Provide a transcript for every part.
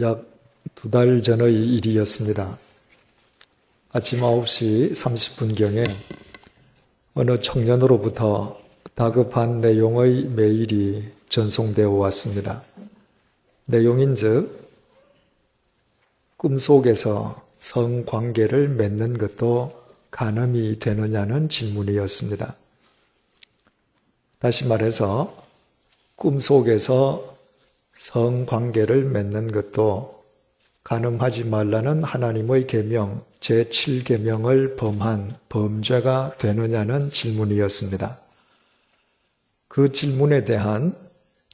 약 2달 전의 일이었습니다. 아침 9시 30분경에 어느 청년으로부터 다급한 내용의 메일이 전송되어 왔습니다. 내용인즉 꿈속에서 성관계를 맺는 것도 가늠이 되느냐는 질문이었습니다. 다시 말해서 꿈속에서 성관계를 맺는 것도 가늠하지 말라는 하나님의 계명 제7계명을 범한 범죄가 되느냐는 질문이었습니다. 그 질문에 대한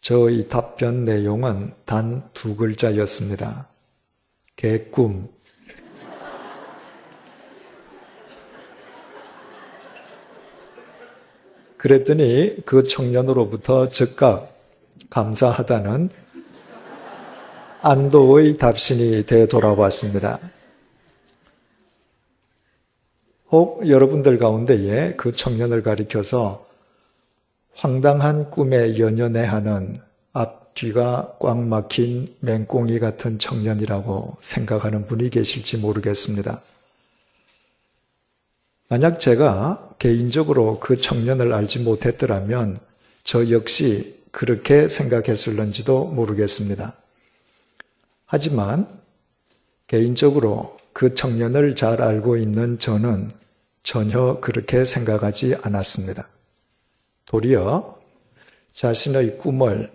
저의 답변 내용은 단 2글자였습니다. 개꿈. 그랬더니 그 청년으로부터 즉각 감사하다는 안도의 답신이 되돌아왔습니다. 혹 여러분들 가운데에 그 청년을 가리켜서 황당한 꿈에 연연해하는 앞뒤가 꽉 막힌 맹꽁이 같은 청년이라고 생각하는 분이 계실지 모르겠습니다. 만약 제가 개인적으로 그 청년을 알지 못했더라면 저 역시 그렇게 생각했을런지도 모르겠습니다. 하지만 개인적으로 그 청년을 잘 알고 있는 저는 전혀 그렇게 생각하지 않았습니다. 도리어 자신의 꿈을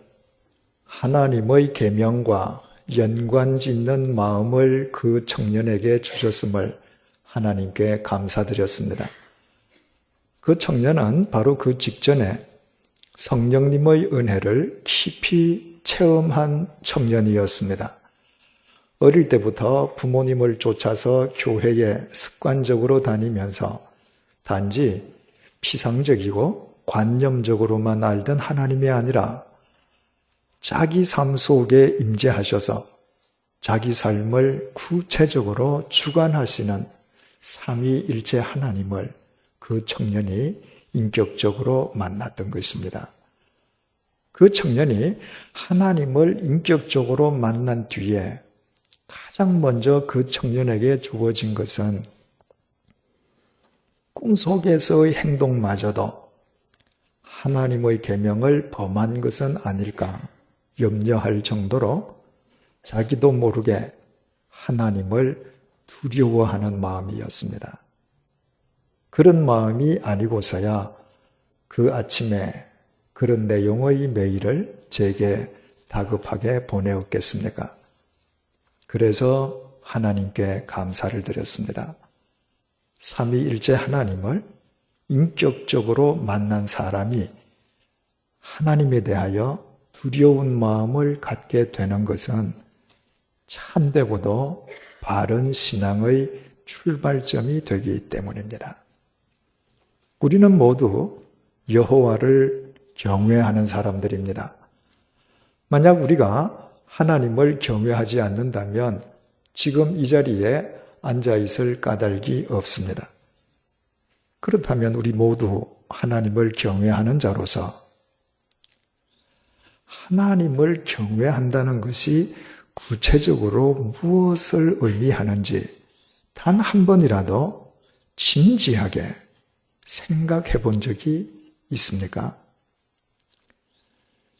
하나님의 계명과 연관짓는 마음을 그 청년에게 주셨음을 하나님께 감사드렸습니다. 그 청년은 바로 그 직전에 성령님의 은혜를 깊이 체험한 청년이었습니다. 어릴 때부터 부모님을 쫓아서 교회에 습관적으로 다니면서 단지 피상적이고 관념적으로만 알던 하나님이 아니라 자기 삶 속에 임재하셔서 자기 삶을 구체적으로 주관하시는 삼위일체 하나님을 그 청년이 인격적으로 만났던 것입니다. 그 청년이 하나님을 인격적으로 만난 뒤에 가장 먼저 그 청년에게 주어진 것은 꿈속에서의 행동마저도 하나님의 계명을 범한 것은 아닐까 염려할 정도로 자기도 모르게 하나님을 두려워하는 마음이었습니다. 그런 마음이 아니고서야 그 아침에 그런 내용의 메일을 제게 다급하게 보내었겠습니까? 그래서 하나님께 감사를 드렸습니다. 삼위일체 하나님을 인격적으로 만난 사람이 하나님에 대하여 두려운 마음을 갖게 되는 것은 참되고도 바른 신앙의 출발점이 되기 때문입니다. 우리는 모두 여호와를 경외하는 사람들입니다. 만약 우리가 하나님을 경외하지 않는다면 지금 이 자리에 앉아있을 까닭이 없습니다. 그렇다면 우리 모두 하나님을 경외하는 자로서 하나님을 경외한다는 것이 구체적으로 무엇을 의미하는지 단 한 번이라도 진지하게 생각해 본 적이 있습니까?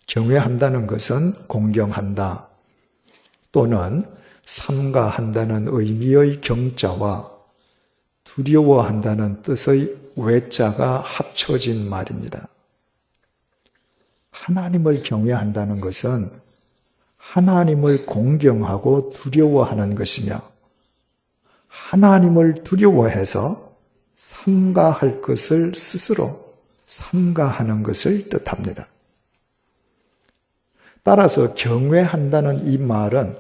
경외한다는 것은 공경한다 또는 삼가한다는 의미의 경자와 두려워한다는 뜻의 외자가 합쳐진 말입니다. 하나님을 경외한다는 것은 하나님을 공경하고 두려워하는 것이며 하나님을 두려워해서 삼가할 것을 스스로 삼가하는 것을 뜻합니다. 따라서 경외한다는 이 말은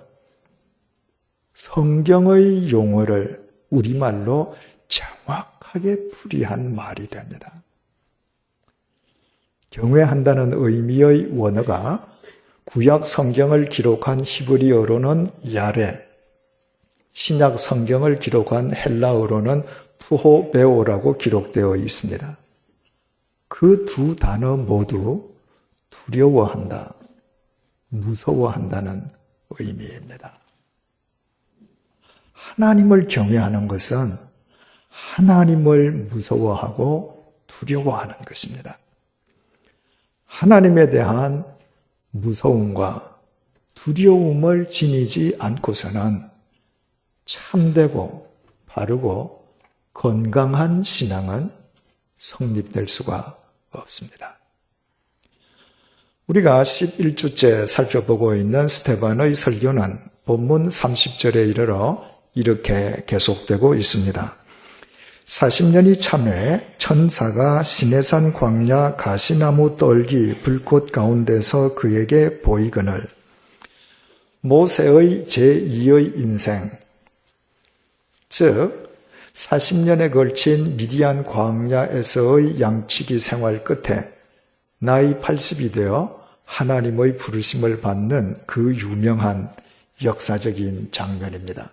성경의 용어를 우리말로 정확하게 풀이한 말이 됩니다. 경외한다는 의미의 원어가 구약 성경을 기록한 히브리어로는 야레, 신약 성경을 기록한 헬라어로는 푸호베오라고 기록되어 있습니다. 그 두 단어 모두 두려워한다, 무서워한다는 의미입니다. 하나님을 경외하는 것은 하나님을 무서워하고 두려워하는 것입니다. 하나님에 대한 무서움과 두려움을 지니지 않고서는 참되고 바르고 건강한 신앙은 성립될 수가 없습니다. 우리가 11주째 살펴보고 있는 스데반의 설교는 본문 30절에 이르러 이렇게 계속되고 있습니다. 40년이 참해 천사가 시내산 광야 가시나무 떨기 불꽃 가운데서 그에게 보이거늘 모세의 제2의 인생, 즉 40년에 걸친 미디안 광야에서의 양치기 생활 끝에 나이 80이 되어 하나님의 부르심을 받는 그 유명한 역사적인 장면입니다.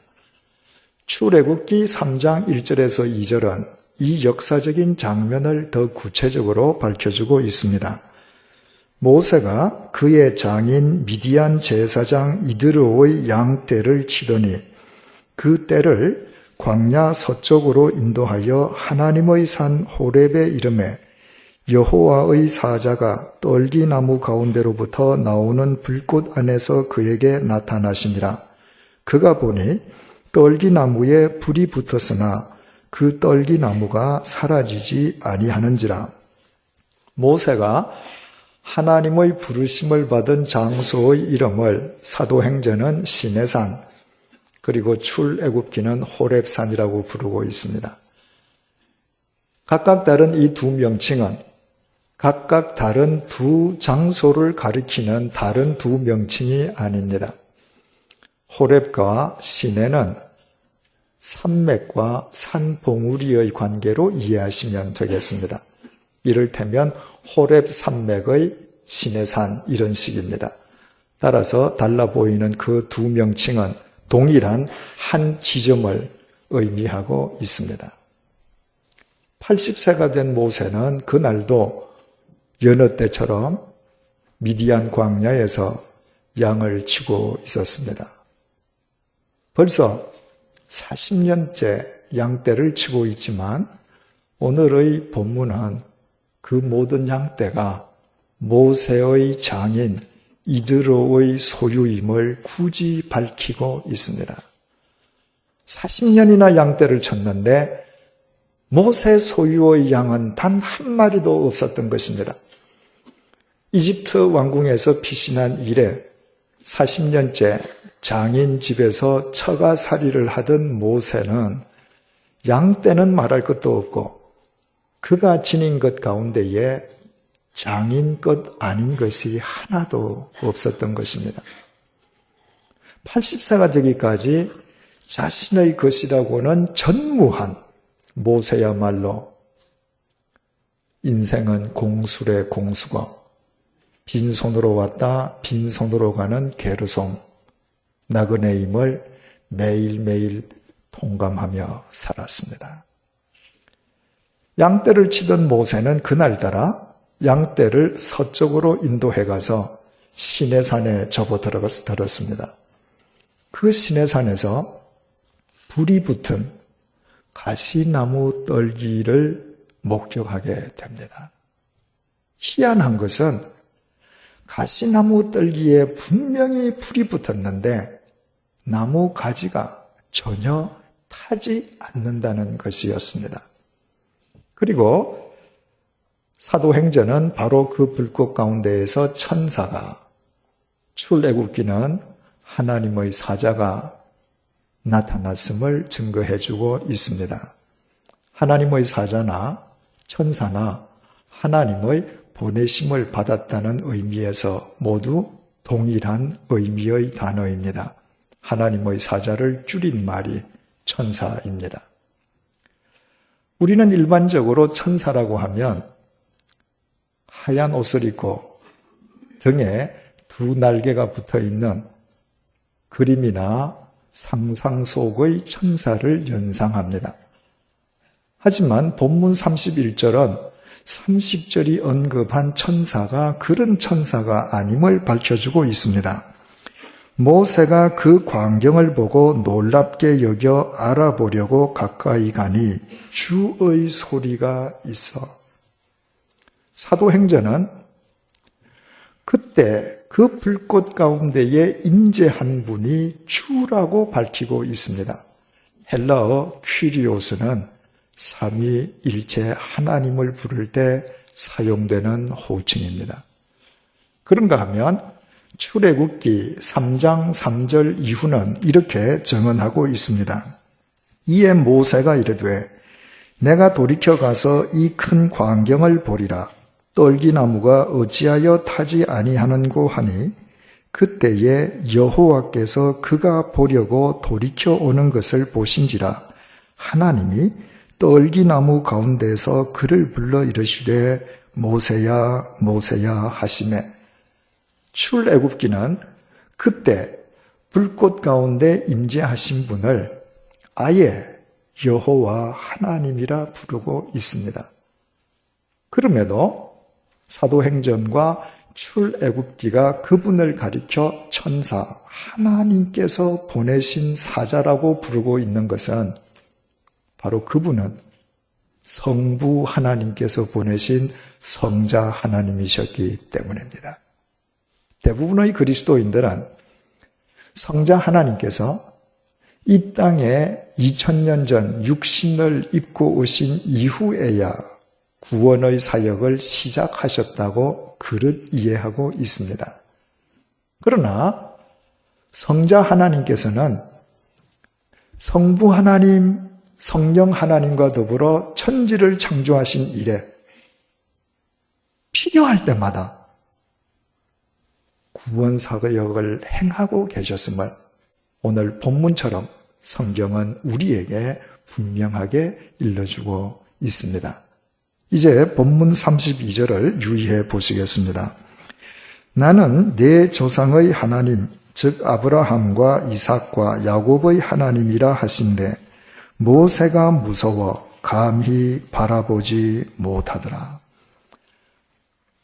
출애굽기 3장 1절에서 2절은 이 역사적인 장면을 더 구체적으로 밝혀주고 있습니다. 모세가 그의 장인 미디안 제사장 이드로의 양떼를 치더니 그 떼를 광야 서쪽으로 인도하여 하나님의 산 호렙에 이르매 여호와의 사자가 떨기나무 가운데로부터 나오는 불꽃 안에서 그에게 나타나시니라. 그가 보니 떨기나무에 불이 붙었으나 그 떨기나무가 사라지지 아니하는지라. 모세가 하나님의 부르심을 받은 장소의 이름을 사도행전은 시내산, 그리고 출애굽기는 호렙산이라고 부르고 있습니다. 각각 다른 이 두 명칭은 각각 다른 두 장소를 가리키는 다른 두 명칭이 아닙니다. 호렙과 시내는 산맥과 산봉우리의 관계로 이해하시면 되겠습니다. 이를테면 호렙 산맥의 시내산 이런 식입니다. 따라서 달라 보이는 그 두 명칭은 동일한 한 지점을 의미하고 있습니다. 80세가 된 모세는 그날도 여느 때처럼 미디안 광야에서 양을 치고 있었습니다. 벌써 40년째 양떼를 치고 있지만 오늘의 본문은 그 모든 양떼가 모세의 장인 이드로의 소유임을 굳이 밝히고 있습니다. 40년이나 양떼를 쳤는데 모세 소유의 양은 단 한 마리도 없었던 것입니다. 이집트 왕궁에서 피신한 이래 40년째 장인 집에서 처가살이를 하던 모세는 양떼는 말할 것도 없고 그가 지닌 것 가운데에 장인 것 아닌 것이 하나도 없었던 것입니다. 80세가 되기까지 자신의 것이라고는 전무한 모세야말로 인생은 공수래 공수고 빈손으로 왔다 빈손으로 가는 게르송 나그네임을 매일매일 통감하며 살았습니다. 양떼를 치던 모세는 그날따라 양떼를 서쪽으로 인도해 가서 시내산에 접어들었습니다. 그 시내산에서 불이 붙은 가시나무 떨기를 목격하게 됩니다. 희한한 것은 가시나무 떨기에 분명히 불이 붙었는데 나무 가지가 전혀 타지 않는다는 것이었습니다. 그리고 사도행전은 바로 그 불꽃 가운데에서 천사가, 출애굽기는 하나님의 사자가 나타났음을 증거해주고 있습니다. 하나님의 사자나 천사나 하나님의 보내심을 받았다는 의미에서 모두 동일한 의미의 단어입니다. 하나님의 사자를 줄인 말이 천사입니다. 우리는 일반적으로 천사라고 하면 하얀 옷을 입고 등에 두 날개가 붙어있는 그림이나 상상 속의 천사를 연상합니다. 하지만 본문 31절은 30절이 언급한 천사가 그런 천사가 아님을 밝혀주고 있습니다. 모세가 그 광경을 보고 놀랍게 여겨 알아보려고 가까이 가니 주의 소리가 있어. 사도행전은 그때 그 불꽃 가운데에 임재한 분이 주라고 밝히고 있습니다. 헬라어 퀴리오스는 삼위일체 하나님을 부를 때 사용되는 호칭입니다. 그런가 하면 출애굽기 3장 3절 이후는 이렇게 증언하고 있습니다. 이에 모세가 이르되 내가 돌이켜 가서 이 큰 광경을 보리라. 떨기나무가 어찌하여 타지 아니하는고 하니 그때에 여호와께서 그가 보려고 돌이켜 오는 것을 보신지라. 하나님이 떨기나무 가운데서 그를 불러 이르시되 모세야 모세야 하시매. 출애굽기는 그때 불꽃 가운데 임재하신 분을 아예 여호와 하나님이라 부르고 있습니다. 그럼에도 사도행전과 출애굽기가 그분을 가리켜 천사, 하나님께서 보내신 사자라고 부르고 있는 것은 바로 그분은 성부 하나님께서 보내신 성자 하나님이셨기 때문입니다. 대부분의 그리스도인들은 성자 하나님께서 이 땅에 2000년 전 육신을 입고 오신 이후에야 구원의 사역을 시작하셨다고 그릇 이해하고 있습니다. 그러나 성자 하나님께서는 성부 하나님, 성령 하나님과 더불어 천지를 창조하신 이래 필요할 때마다 구원 사역을 행하고 계셨음을 오늘 본문처럼 성경은 우리에게 분명하게 일러주고 있습니다. 이제 본문 32절을 유의해 보시겠습니다. 나는 내 조상의 하나님, 즉 아브라함과 이삭과 야곱의 하나님이라 하신대 모세가 무서워 감히 바라보지 못하더라.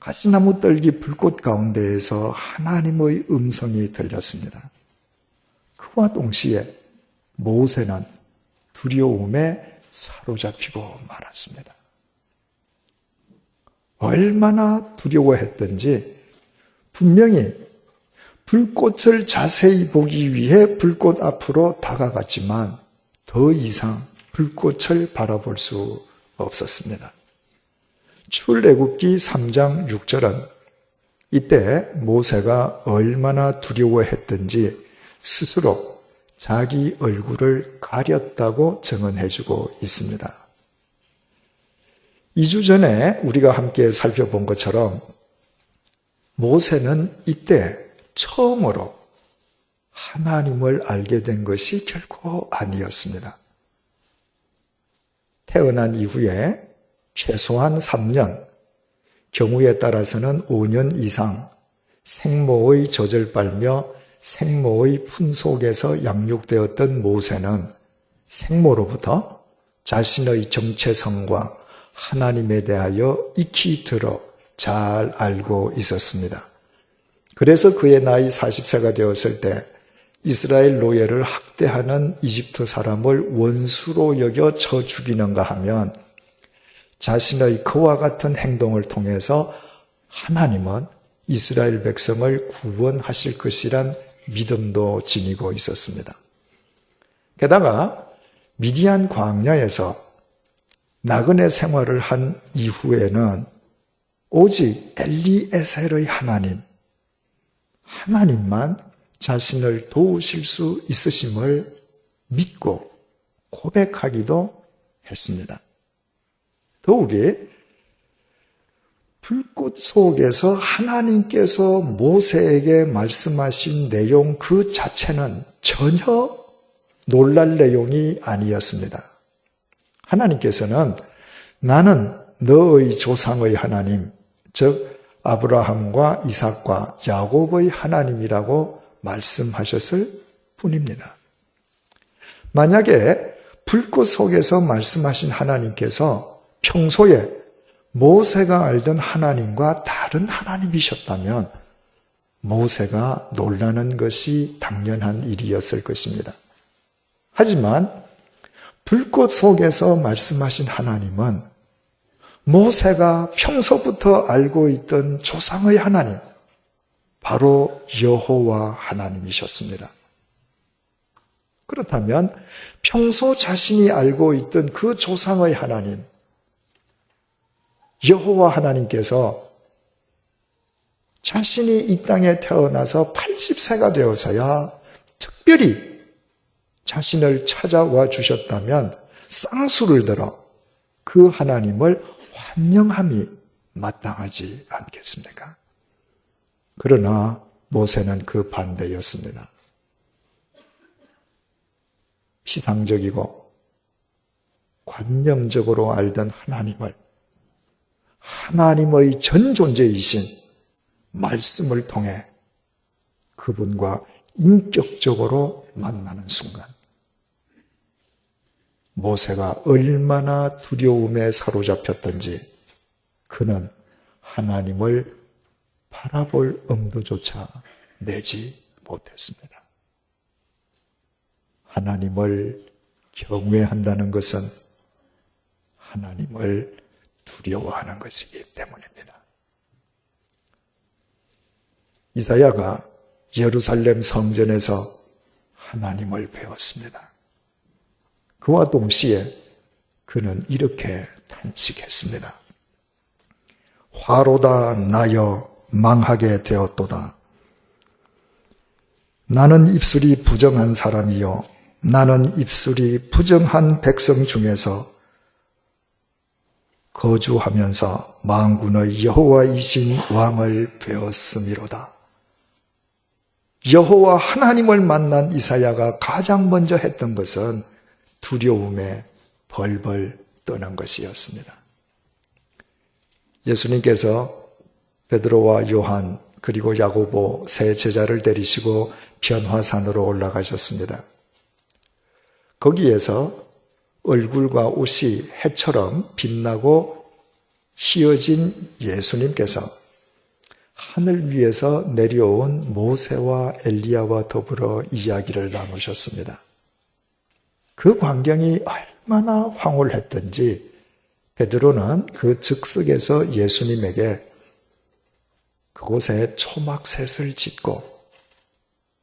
가시나무 떨기 불꽃 가운데에서 하나님의 음성이 들렸습니다. 그와 동시에 모세는 두려움에 사로잡히고 말았습니다. 얼마나 두려워했던지 분명히 불꽃을 자세히 보기 위해 불꽃 앞으로 다가갔지만 더 이상 불꽃을 바라볼 수 없었습니다. 출애굽기 3장 6절은 이때 모세가 얼마나 두려워했던지 스스로 자기 얼굴을 가렸다고 증언해주고 있습니다. 2주 전에 우리가 함께 살펴본 것처럼 모세는 이때 처음으로 하나님을 알게 된 것이 결코 아니었습니다. 태어난 이후에 최소한 3년, 경우에 따라서는 5년 이상 생모의 젖을 빨며 생모의 품 속에서 양육되었던 모세는 생모로부터 자신의 정체성과 하나님에 대하여 익히 들어 잘 알고 있었습니다. 그래서 그의 나이 40세가 되었을 때 이스라엘 노예를 학대하는 이집트 사람을 원수로 여겨 쳐 죽이는가 하면 자신의 그와 같은 행동을 통해서 하나님은 이스라엘 백성을 구원하실 것이란 믿음도 지니고 있었습니다. 게다가 미디안 광야에서 나그네 생활을 한 이후에는 오직 엘리에셀의 하나님만 자신을 도우실 수 있으심을 믿고 고백하기도 했습니다. 더욱이 불꽃 속에서 하나님께서 모세에게 말씀하신 내용 그 자체는 전혀 놀랄 내용이 아니었습니다. 하나님께서는 나는 너의 조상의 하나님, 즉 아브라함과 이삭과 야곱의 하나님이라고 말씀하셨을 뿐입니다. 만약에 불꽃 속에서 말씀하신 하나님께서 평소에 모세가 알던 하나님과 다른 하나님이셨다면 모세가 놀라는 것이 당연한 일이었을 것입니다. 하지만 불꽃 속에서 말씀하신 하나님은 모세가 평소부터 알고 있던 조상의 하나님, 바로 여호와 하나님이셨습니다. 그렇다면 평소 자신이 알고 있던 그 조상의 하나님, 여호와 하나님께서 자신이 이 땅에 태어나서 80세가 되어서야 특별히 자신을 찾아와 주셨다면 쌍수를 들어 그 하나님을 환영함이 마땅하지 않겠습니까? 그러나 모세는 그 반대였습니다. 피상적이고 관념적으로 알던 하나님을 하나님의 전 존재이신 말씀을 통해 그분과 인격적으로 만나는 순간 모세가 얼마나 두려움에 사로잡혔던지 그는 하나님을 바라볼 엄두조차 내지 못했습니다. 하나님을 경외한다는 것은 하나님을 두려워하는 것이기 때문입니다. 이사야가 예루살렘 성전에서 하나님을 배웠습니다. 그와 동시에 그는 이렇게 탄식했습니다. 화로다 나여 망하게 되었도다. 나는 입술이 부정한 사람이요 나는 입술이 부정한 백성 중에서 거주하면서 만군의 여호와이신 왕을 배웠음이로다. 여호와 하나님을 만난 이사야가 가장 먼저 했던 것은 두려움에 벌벌 떠는 것이었습니다. 예수님께서 베드로와 요한 그리고 야고보 세 제자를 데리시고 변화산으로 올라가셨습니다. 거기에서 얼굴과 옷이 해처럼 빛나고 휘어진 예수님께서 하늘 위에서 내려온 모세와 엘리야와 더불어 이야기를 나누셨습니다. 그 광경이 얼마나 황홀했던지 베드로는 그 즉석에서 예수님에게 그곳에 초막셋을 짓고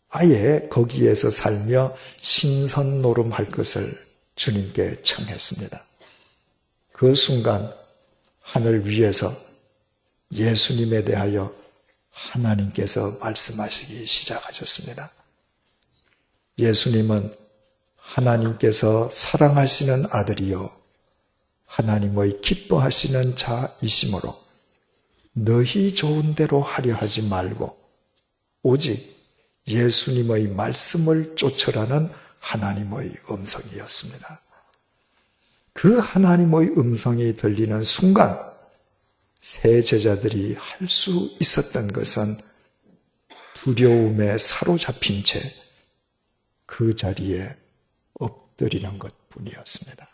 아예 거기에서 살며 신선 노름할 것을 주님께 청했습니다. 그 순간 하늘 위에서 예수님에 대하여 하나님께서 말씀하시기 시작하셨습니다. 예수님은 하나님께서 사랑하시는 아들이요 하나님의 기뻐하시는 자이시므로 너희 좋은 대로 하려 하지 말고 오직 예수님의 말씀을 쫓으라는 하나님의 음성이었습니다. 그 하나님의 음성이 들리는 순간 세 제자들이 할 수 있었던 것은 두려움에 사로잡힌 채 그 자리에 엎드리는 것뿐이었습니다.